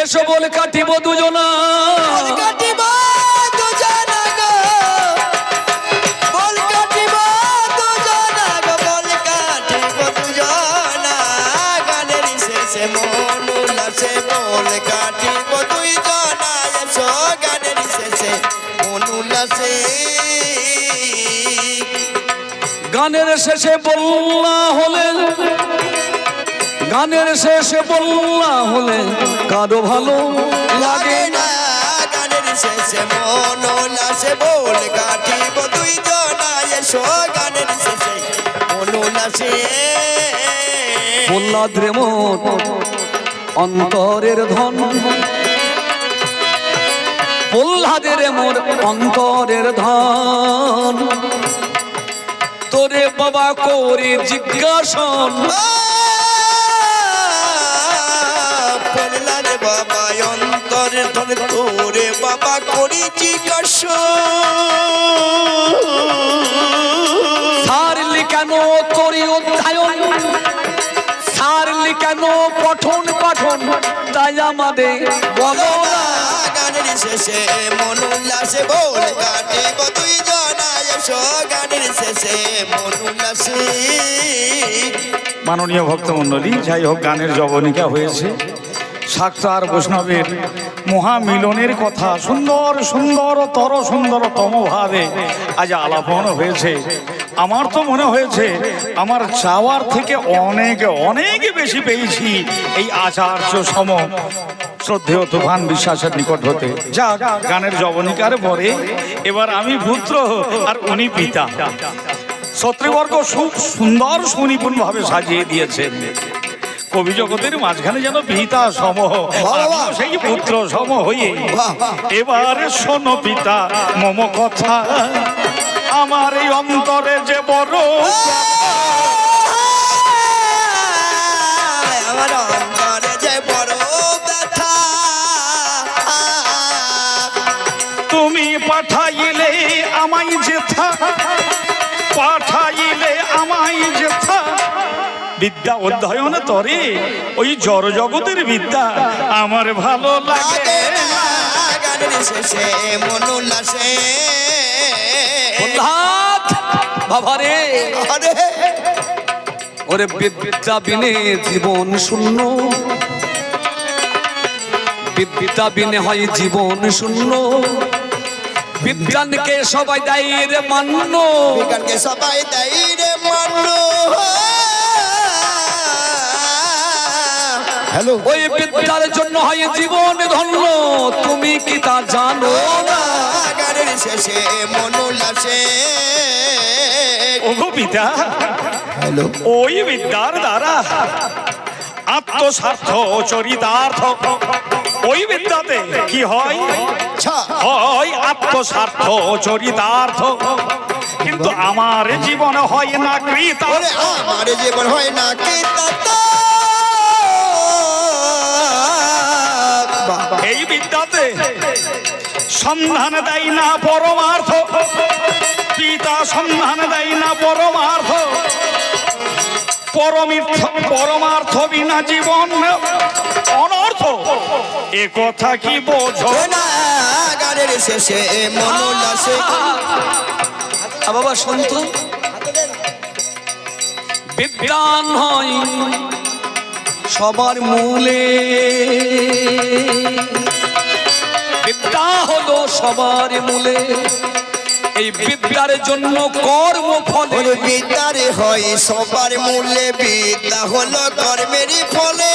এসো বল কাটিব দুজনা, কাটিব দুজনা গো, বল কাটিব দুজনা গো, বল কাটিব দুজনা। গানের শেষে মন উল্লাসে বল কাটিব দুজনা। এসো গানের শেষে মন উল্লাসে। গানের শেষে বললা হলে, গানের শেষে বললা হলে কারো ভালো লাগে না। গানের শেষে মন উল্লাসে বল কাটিব দুজনা। এসো গানের শেষে মন উল্লাসে। প্রহ্লাদ রে মোর অন্তরের ধন, প্রহ্লাদের মোর অন্তরের ধন। তোরে বাবা করে জিজ্ঞাসন, প্রহ্লাদ বাবা অন্তরের ধন। তোরে বাবা করি জিজ্ঞাসা। সারলি কেন তোরে অধ্যায়ন, সারলি কেন পঠন পাঠন, তাই আমাদের বলো না। গানের শেষে মন উল্লাসে বল কাটিব দুইজনা। এসো গানের শেষে মন উল্লাসে। মাননীয় ভক্তমণ্ডলী, যাই হোক গানের জবনিকা হয়েছে। শাক্ত আর বৈষ্ণবের মহামিলনের কথা সুন্দর সুন্দরতর সুন্দরতম ভাবে আজ আলাপন হয়েছে। আমার তো মনে হয়েছে আমার চাওয়ার থেকে অনেক অনেক বেশি পেয়েছি এই আচার্য সম শ্রদ্ধেয় তুফান বিশ্বাসের নিকট হতে। যা গানের জবনিকার পরে এবার আমি পুত্র আর উনি পিতা। শত্রুবর্গ খুব সুন্দর সুনিপুণ ভাবে সাজিয়ে দিয়েছেন। কবি জগতের মাঝখানে যেন পিতা সম, সেই পুত্র সম হয়ে এবার শোনো পিতা মম কথা। আমার এই অন্তরে যে বড়, আমার অন্তরে যে বড় ব্যথা। তুমি পাঠাইলে আমায় যেথা, পাঠাইলে আমায় যেথা। বিদ্যা অধ্যয়ন তরে ওই জড় জগতের বিদ্যা আমার ভালো লাগে না। গানের শেষে মন উল্লাসে। প্রহ্লাদ বাবারে, আরে ওরে বিদ্যা বিনে জীবন শূন্য, বিদ্যা বিনে হয় জীবন শূন্য। বিজ্ঞানকে সবাই দেয় রে মান্য, বিজ্ঞানকে সবাই দেয় রে মান্য। হ্যালো, ওই বিদ্যার জন্য হয় জীবন ধন্য, তুমি কি তা জানো না? গানের শেষে মন উল্লাসে। ওগো পিতা, হ্যালো, ওই বিদ্যার দ্বারা আত্মস্বার্থ চরিতার্থ, ওই বিদ্যাতে কি হয়? হয় আত্মস্বার্থ চরিতার্থ। কিন্তু আমার জীবন হয় না কৃতার্থ। আমার জীবন হয় না কৃতার্থ। এই বিদ্যাতে সন্ধান দেয় না পরমার্থ, পিতা সন্ধান দেয় না পরমার্থ। পরমার্থ বিনা জীবন অনর্থ, এ কথা কি বোঝো না? গানের শেষে মন উল্লাসে। বাবা শুনত, বিজ্ঞান হয় সবার মূলে, বিদ্যা হলো সবার মূলে। এই বিদ্যার জন্য কর্ম ফলে, বিদ্যার হয় সবার মূলে, বিদ্যা হলো কর্মেরই ফলে।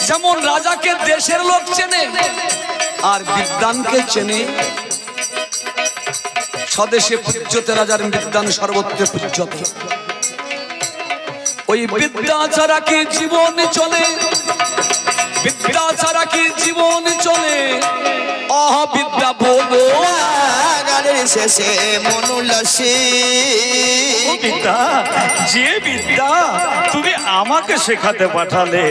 যেমন রাজাকে দেশের লোক চেনে আর বিদ্যানকে চেনে। স্বদেশে পূজ্যতে রাজার বিদ্যান সর্বত্র পূজ্যতে। ওই বিদ্যা ছাড়া কি জীবন চলে, বিদ্যা ছাড়া কি জীবন চলে? অবিদ্যা বলো। গানের শেষে মন উল্লাসে। বিদ্যা, যে বিদ্যা তুমি আমাকে শেখাতে পাঠালে,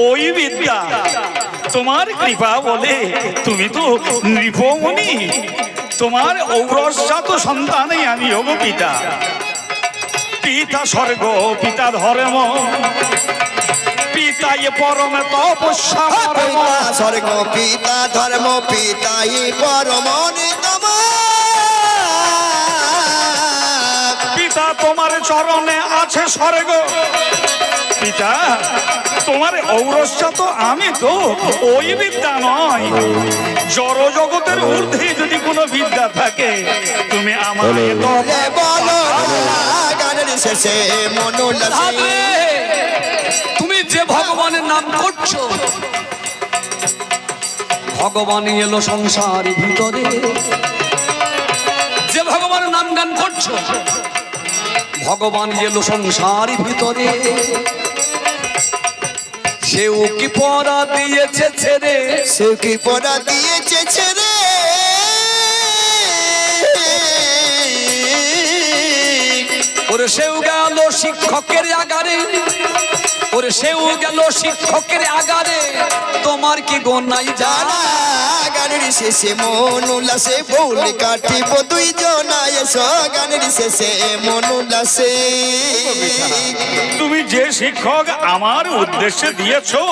ওই বিদ্যা তোমার কৃপা বলে তুমি তো নৃপমণি, তোমার ঔরসজাত সন্তানই আমি হব পিতা। পিতা স্বর্গ পিতা ধর্ম, পিতাই পরম তপস্যা কর্ম। পিতা স্বর্গ পিতা ধর্ম পিতাই পরম নিতম। পিতা তোমার চরণে আছে স্বর্গ, পিতা তোমার ঔরসটা তো আমি তো ওই বিদ্যা নয়। জড় জগতের ঊর্ধ্বে যদি কোনো বিদ্যা থাকে তুমি আমাকে তো বলে বলো না গানের শেষে মন উল্লাসে। রাধে, তুমি যে ভগবানের নাম করছো, ভগবান এলো সংসার ভিতরে। যে ভগবানের নাম গান করছো, ভগবান এলো সংসার ভিতরে। সেও কি পরা দিয়েছে ছেড়ে, সে কি পড়া দিয়েছে ছেড়ে। ওরে সেও গেল শিক্ষকের আগারে, ওরে সেও গেল শিক্ষকের আগারে। তোমার কি গুণ নাই জানা? গানের শেষে মন উল্লাসে বউল কাটিব দুই জনায়। এসো গানের শেষে মন উল্লাসে। তুমি যে শিক্ষক আমার উদ্দেশ্যে দিয়েছো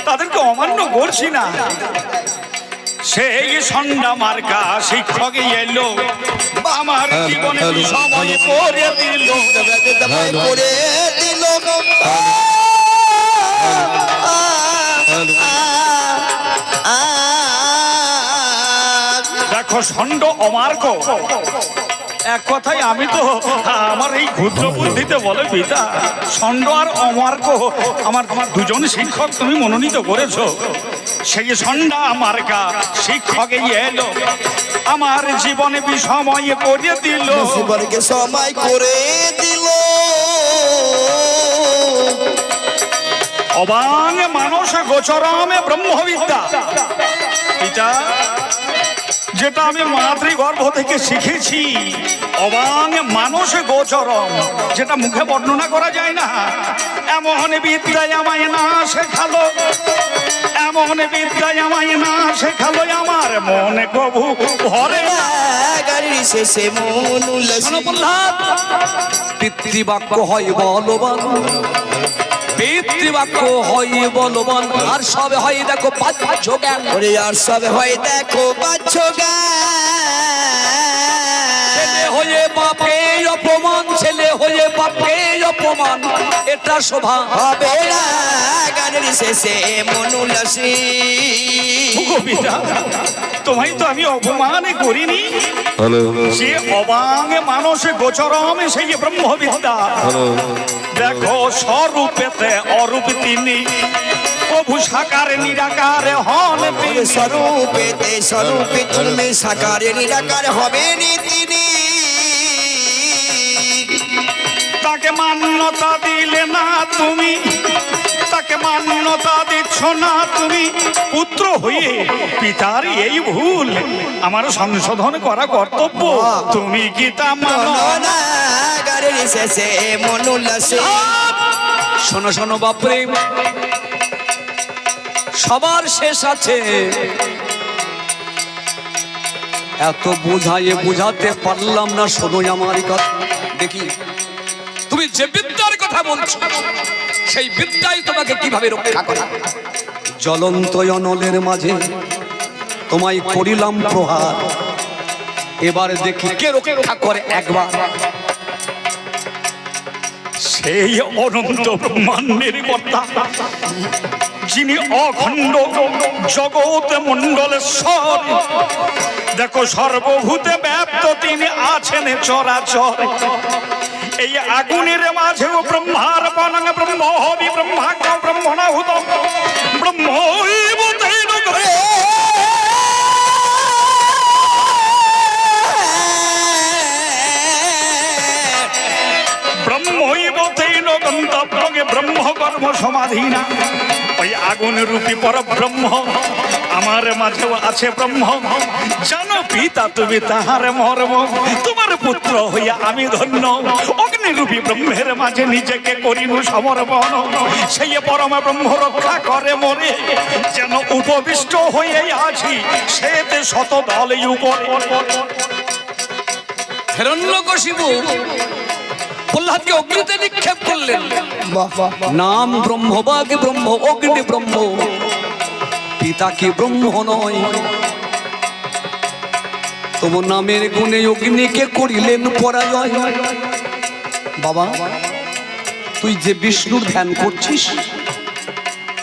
তাদেরকে অমান্য করছি না। সেই সন্ধ্যা মার্কা শিক্ষক এলো আমার জীবনে সময় করে দিল। করে দিল দেখো ষণ্ড অমার্গ, এক কথায় আমি তো আমার এই ক্ষুদ্র বুদ্ধিতে বলে পিতা ষণ্ড আর অমার্গ আমার দুজন শিক্ষক তুমি মনোনীত করেছো। সেই সন্ধ্যা মার্কা শিক্ষক এলো আমার জীবনে বিষময় করে দিল। জীবনকে সময় করে দিল। অবাং মানস গোচরমে ব্রহ্মবিদ্যা, পিতা যেটা আমি মাতৃগর্ভ থেকে শিখেছি। অবাং মানস গোচরম, যেটা মুখে বর্ণনা করা যায় না। এমন বিদ্যায় আমায় না শেখালো, এমন বিদ্যায় আমায় না শেখালো আমার মনে কবু ভরে না। গানের শেষে মন উল্লাসে। শোনো প্রহ্লাদ, পিতৃবাক্য হয় বলবান, পিতৃবাক্য হয় বলবান, আর সবে হয় দেখো বাহ্য জ্ঞান। ওরে আর সব হয় দেখো বাচ্চ ছেলে হয়ে বাপকে অপমান, ছেলে হয়ে বাপকে অপমান, এটা শোভা হবে না। গানের শেষে মন উল্লাসে। পিতা তোমায় তো আমি অপমান করিনি। সে অবাং মানস গোচরম সেই ব্রহ্মবিদ্যা। দেখো স্বরূপেতে অরূপ তিনি, প্রভু সাকার নিরাকার হন তিনি। স্বরূপেতে স্বরূপে তুমি সাকারে নিরাকার হবে নি তিনি। তাকে মান্যতা দিলে না তুমি, তাকে মান্যতা দিচ্ছ না তুমি। পুত্র হয়ে পিতার এই ভুল আমার সংশোধন করা কর্তব্য, তুমি কি তা মানো না? গানের শেষে মন উল্লাসে। শোনো শোনো বাপরে, সবার শেষ আছে। এত বুঝাইয়ে বুঝাতে পারলাম না, শোনো আমার কথা। দেখি তুমি যে বিদ্যার কথা বলছো, সেই বিদ্যাই তোমাকে কিভাবে রক্ষা করে। জ্বলন্ত অনলের মাঝে তোমায় করিলাম প্রহার, এবার দেখি কে রক্ষা করে একবার। সেই অনন্ত ব্রহ্মাণ্ডের কর্তা, যিনি অখণ্ড জগৎ মণ্ডলেশ্বর। দেখো সর্বভূতে ব্যাপ্ত তিনি আছেন চরাচর। এই আগুনের মাঝেও ব্রহ্মার পনং ব্রহ্ম হবি ব্রহ্মাজ্ঞ ব্রহ্মণাহুত ব্রহ্মৈবতেন ব্রহ্মৈবতেন গন্তব্যে ব্রহ্ম কর্ম সমাধিনা। ওই আগুন রূপী পর ব্রহ্ম আমার মাঝেও আছে ব্রহ্ম। জানো পিতা তুমি তাহার মর্ম, তোমার পুত্র হইয়া আমি ধন্য। অগ্নিরূপী ব্রহ্মের মাঝে নিজেকে করিনু সমর্পণ। সেই পরম ব্রহ্ম রক্ষা করে মরে, যেন উপবিষ্ট হয়ে আছি সেতে শত দলে উপরে। হিরণ্যকশিপু প্রহ্লাদকে অগ্নিতে নিক্ষেপ করলেন। বাহ বাহ বাহ। নাম ব্রহ্ম, বাগ ব্রহ্ম, অগ্নি ব্রহ্ম, পিতা কি ব্রহ্ম নয়? তবু নামের গুণে অগ্নিকে করিলেন পরাজয়। বাবা, তুই যে বিষ্ণুর ধ্যান করছিস,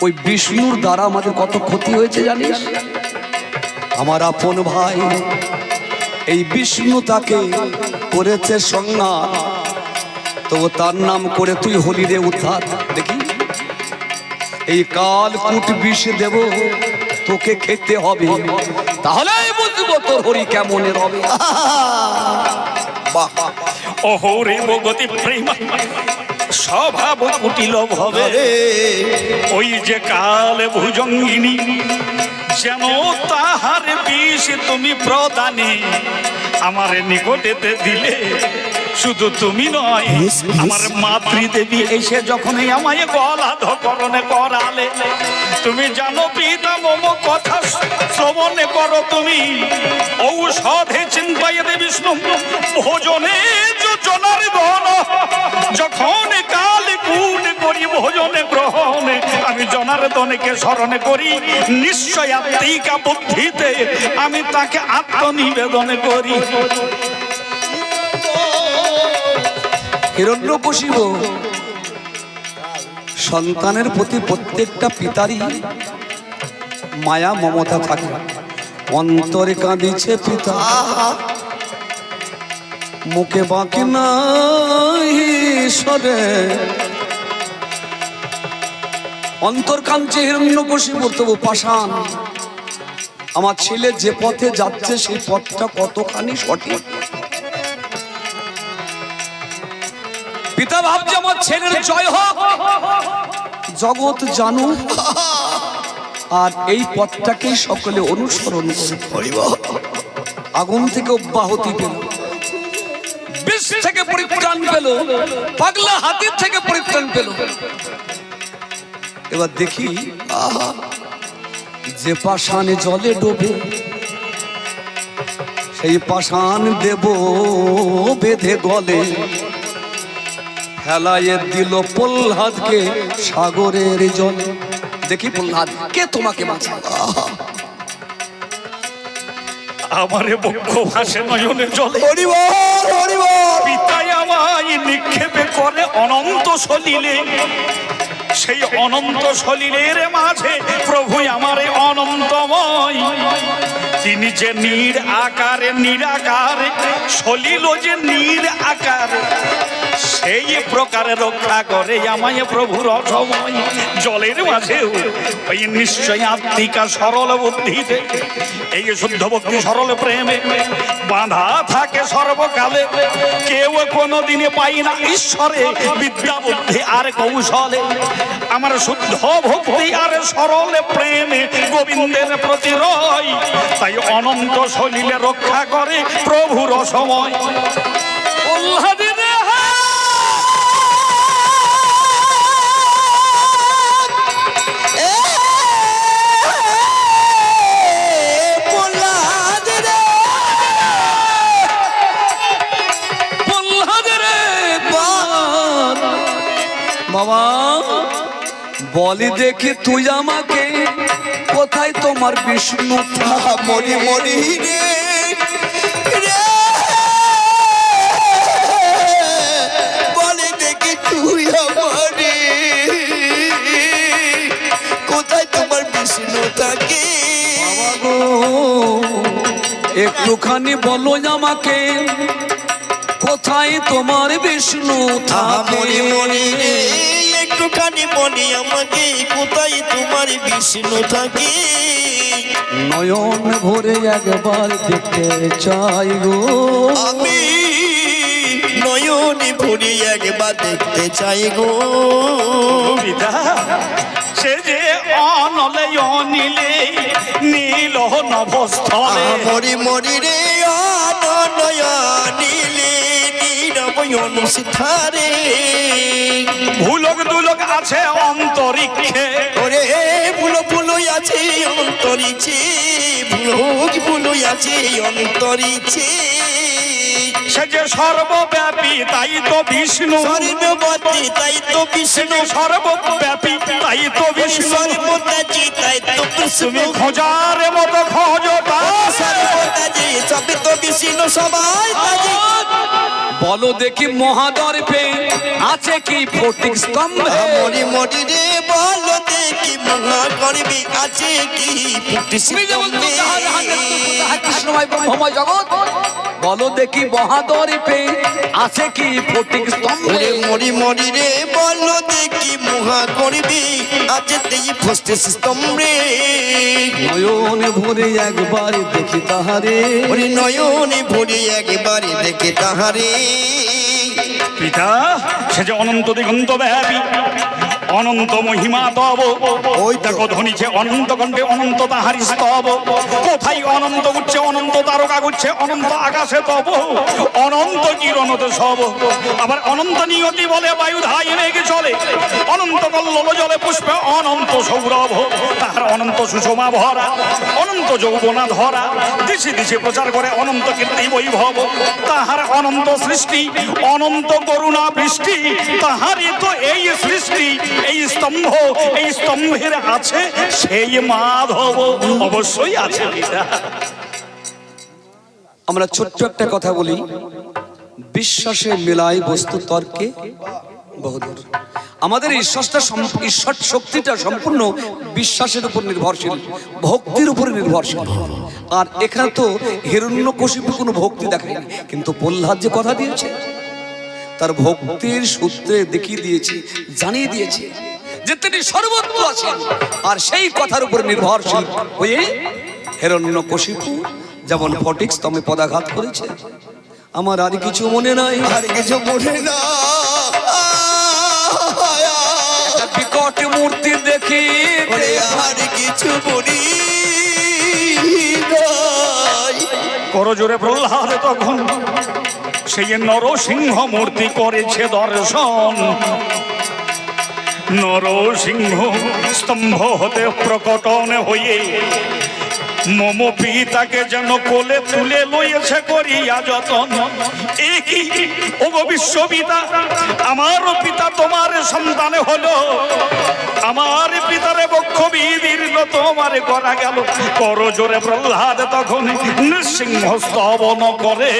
ওই বিষ্ণুর দ্বারা আমাদের কত ক্ষতি হয়েছে জানিস? আমার আপন ভাই এই বিষ্ণু তাকে করেছে সংহার, তো তার নাম করে তুই হলি রে উদ্ধার। দেখি এই কাল কুট বিষ দেব তোকে খেতে হবে, তাহলে বুঝবো তোর হরি কেমনের হবে। বাহ বাহ। অহরে ভগতি প্রেম স্বভাব কুটিল ভবে, ওই যে কাল ভুজঙ্গিনী যেন তাহার বিষ তুমি প্রদানে আমার নিকটেতে দিলে। শুধু তুমি নয়, আমার মাতৃদেবী এসে যখনই আমায় গলা ধরণে করালে, তুমি জানো পিতা মম কথা শ্রবণে করো তুমি ঔষধে চিন্তায় দে বিষ্ণু ভোজনে যোজনার ধন। যখন কাল কুট করি ভোজনে গ্রহণে, আমি জনার্দনকে স্মরণ করি নিশ্চয় আত্মিকা বুদ্ধিতে আমি তাকে আত্মনিবেদন করি। হিরণ্যকশিপু সন্তানের প্রতি প্রত্যেকটা পিতারই মায়া মমতা থাকে। অন্তরে কাঁদিছে পিতা, মুখে বাকি নাই সরে। অন্তর কাঁদছে হিরণ্যকশিপু, তবু পাষাণ। আমার ছেলে যে পথে যাচ্ছে সেই পথটা কতখানি সঠিক। পিতা ভাবছে আমার ছেলের জয় হোক, জগৎ জানুক, আর এই পথটাকেই সকলে অনুসরণ করে। আগুন থেকে অব্যাহতি পেল, বিষ থেকে পরিত্রাণ পেল, পাগলা হাতির থেকে পরিত্রাণ পেল। এবার দেখি যে পাষাণে জলে ডোবে, সেই পাষাণ দেব বেঁধে গলে। ফেলাইয়ে দিল প্রহ্লাদকে সাগরের জলে। দেখি প্রহ্লাদ কে তোমাকে বাঁচায়। আমারে বক্ষ ভাসে নয়নে জলে, হরি বল হরি বল। পিতাই আমায় নিক্ষেপে করে অনন্ত সলিলে। সেই অনন্ত সলিলের মাঝে প্রভু আমারে অনন্তময়। তিনি যে নীর আকারে নিরাকারে, সলিল যে নীর আকারে, সেই প্রকারে রক্ষা করে আমায় প্রভুর অসময়। জলের মাঝেও ওই নিশ্চয় আত্মিকা সরল বুদ্ধিতে, এই শুদ্ধ ভক্তি সরল প্রেমে বাঁধা থাকে সর্বকালে। কেউ কোনোদিনে পাই না ঈশ্বরে বিদ্যা বুদ্ধি আর কৌশলে। আমার শুদ্ধ ভক্তি আর সরল প্রেমে গোবিন্দের প্রতি রয়, তাই অনন্ত সলিলে রক্ষা করে প্রভুর অসময়। বাবা বলি দেখি তুই আমাকে কোথায় তোমার বিষ্ণু? মরি মরি রে রে, বলে দেখি তুই আমারে কোথায় তোমার বিষ্ণু থাকে। বাবা গো একটুখানি বলো আমাকে কোথায় তোমার বিষ্ণু থাকে? মরি মরি রে, একটুখানি বলি আমাকে কোথায় তোমার বিষ্ণু থাকে। নয়ন ভরে একবার দেখতে চাই গো, আমি নয়নে ভরে একবার দেখতে চাই গো। সে যে অনলে অনিলে নীল নভস্থলে, মরি মরি রে অনয়নিলে নীরবয়ন সিথারে। ভুলক দুলক আছে অন্তরিক্ষে, ওরে ফুলো ফুলো আছে অন্তরিছে, ফুলো ফুলো আছে অন্তরিছে। সে যে সর্বব্যাপী তাই তো বিষ্ণু, সর্ববর্তী তাই তো সে বিষ্ণু, যে সর্বব্যাপী তাই তো বিষ্ণু। সর্বদাজি তাই তো কৃষ্ণ, তুমি খোঁজার মতো খোঁজো তার, সর্বদাজি সবই তো বিষ্ণু, সবাই তাজি। বলো দেখি মহাদর্পে আছে কি ফটিক স্তম্ভে? মরি মরি রে বলো দেখি মহা করবি আছে কি তুমি যে বলছো তাহার হাতে দুটো তাহা কৃষ্ণময় ব্রহ্মময় জগৎ, বলো দেখি মহাদর্পে আছে কি ফটিক স্তম্ভে? ওরে মরি মরি রে বলো দেখি মহা করবি আছে তেই ফস্তে স্তম্ভে। নয়নে ভরে একবার দেখি তাহারে, ওরে নয়নে ভরে একবারে দেখে তাহারে। পিতা সে যে অনন্ত দিগন্ত ব্যাপী, অনন্ত মহিমা তব। ওই দেখো ধ্বনিছে অনন্ত কণ্ঠে অনন্ত তাহারি স্তব। কোথায় অনন্ত উঠছে, অনন্ত তারকা উঠছে, অনন্ত আকাশে তব, অনন্ত কিরণতে সব। আবার অনন্ত নিয়তি বলে বায়ু ধাই মেঘে চলে, অনন্ত কল্লোল জলে পুষ্পে অনন্ত সৌরভ। তাহার অনন্ত সুষমা ভরা, অনন্ত যৌবনা ধরা, দিশে দিশে প্রচার করে অনন্ত কীর্তি বৈভব। তাহার অনন্ত সৃষ্টি, অনন্ত করুণা বৃষ্টি, তাহারই তো এই সৃষ্টি, এই স্তম্ভ, এই স্তম্ভের আছে সেই মাধব। অবশ্যই আছে পিতা। আমরা ছোট্ট একটা কথা বলি, বিশ্বাসে মেলায় বস্তু তর্কে বহুদূর। আমাদের ঈশ্বর শক্তিটা সম্পূর্ণ বিশ্বাসের উপর নির্ভরশীল, ভক্তির উপর নির্ভরশীল। আর এখানে তো হিরণ্যকশিপু কোনো ভক্তি দেখায়নি, কিন্তু প্রহ্লাদ যে কথা দিয়েছে তার ভক্তির সূত্রে দেখিয়ে দিয়েছে, জানিয়ে দিয়েছে যে তিনি সর্বত্র আছেন। আর সেই কথার উপর নির্ভরশীল হয়ে হিরণ্যকশিপু যেমন ফটিক স্তম্ভে পদাঘাত করেছে। আমার আর কিছু মনে নাই, আর কিছু মনে না, একটা বিকট মূর্তি দেখি ওরে আর কিছু মনে নাই। করজোরে প্রহ্লাদ তখন সেই নরসিংহ মূর্তি করেছে দর্শন। নরসিংহ স্তম্ভ হতে প্রকটন হয়ে মম পিতাকে যেন কোলে তুলে লইয়েছে করিয়া যতন। একই ওগো বিশ্বপিতা, আমারও পিতা তোমার সন্তান হলো, আমার পিতারে বক্ষ বিদীর্ণ তোমার করা গেল। করজোরে প্রহ্লাদ তখন নৃসিংহ স্তবন করে,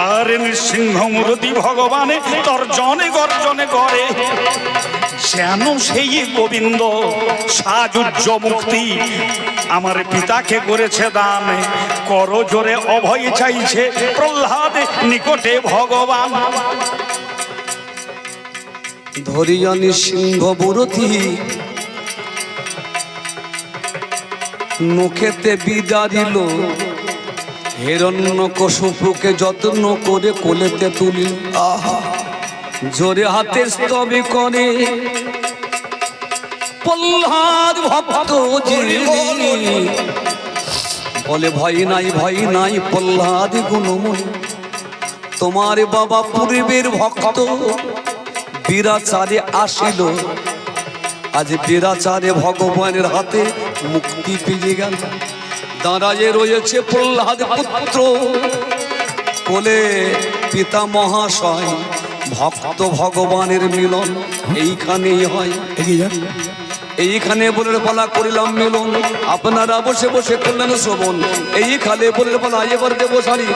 আর নৃসিংহ মূর্তি ভগবানে তর্জনে গর্জনে করে। যেন সেই গোবিন্দ সাজুজ্য মুক্তি আমার পিতাকে করেছে দান। করজোরে অভয় চাইছে প্রহ্লাদ নিকটে ভগবান। ধরিয়া নৃসিংহ বুরতি মুখেতে বিদারিল, হিরণ্যকশিপুকে যত্ন করে কোলেতে তুলিল। আহা, জোরে হাতে স্তবে করে প্রহ্লাদ ভক্ত বলে ভয় নাই প্রহ্লাদ গুণময়ী, তোমার বাবা পূর্বের ভক্ত বীরাচারে আসিল, আজ বীরাচারে ভগবানের হাতে মুক্তি পেয়ে গেল। দাঁড়ায়ে রয়েছে প্রহ্লাদ পুত্র, কোলে পিতা মহাশয়, ভক্ত ভগবানের মিলন এইখানেই হয়। এইখানে বলে বলা করিলাম মিলন, আপনারা বসে বসে করলেন শ্রবণ। এইখানে বলে বলা এবার দেব সারি।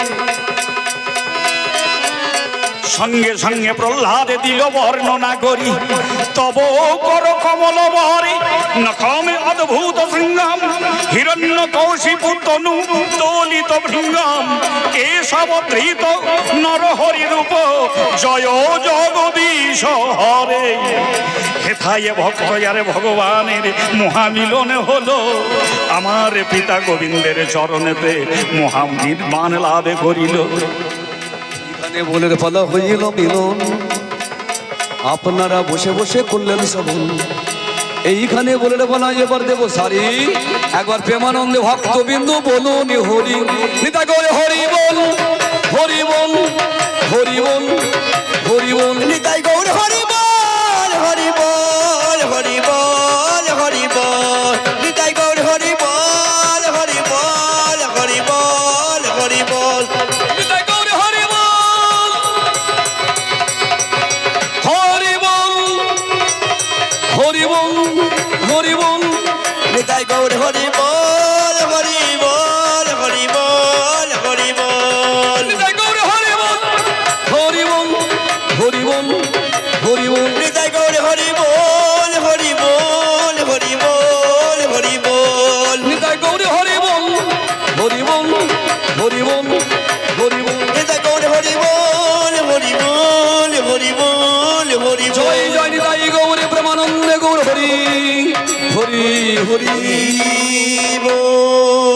সঙ্গে সঙ্গে প্রহ্লাদ দিল বর্ণনা করি, তব কর কমল বহরে নখমে অদ্ভুত শৃঙ্গম, হিরণ্য কৌশিপু তনু দোলিত ভৃঙ্গম, কেশব ধৃত নরহরি রূপ, জয় জগদীশ হরে। হেথায় ভক্ত আরে ভগবানের মহামিলন হলো, আমার পিতা গোবিন্দের চরণেতে মহানির্বাণ লাভ করিল। বলে বলা হইল মিলন, আপনারা বসে বসে করলেন শ্রবণ। এইখানে বলে বলা এবার দেব সারি। একবার প্রেমানন্দে ভক্তবিন্দু বলুন হরি নিতা করে হরি বল, হরি বল, হরি বল, হরি বল। নিতাই গৌর হরি বল, হরি বল, হরি বল, হরি বল। নিতাই গৌর হরি বল, হরি বল, হরি বল, হরি বল। নিতাই গৌর হরি বল, হরি বল হরি বল নিতাই গৌর হরি বল হরি বল হরি বল হরি বল নিতাই গৌর হরি বল হরি বল হরি বল হরি বল নিতাই গৌর হরি বল হরি বল হরি বল হরি বল নিতাই গৌর হরি বল হরি বল হরি বল হরি বল নিতাই গৌর হরি বল হরি বল হরি বল হরি জয় জয় নিতাই গৌরে প্রেমানন্দে গৌর হরি হরি হরি বল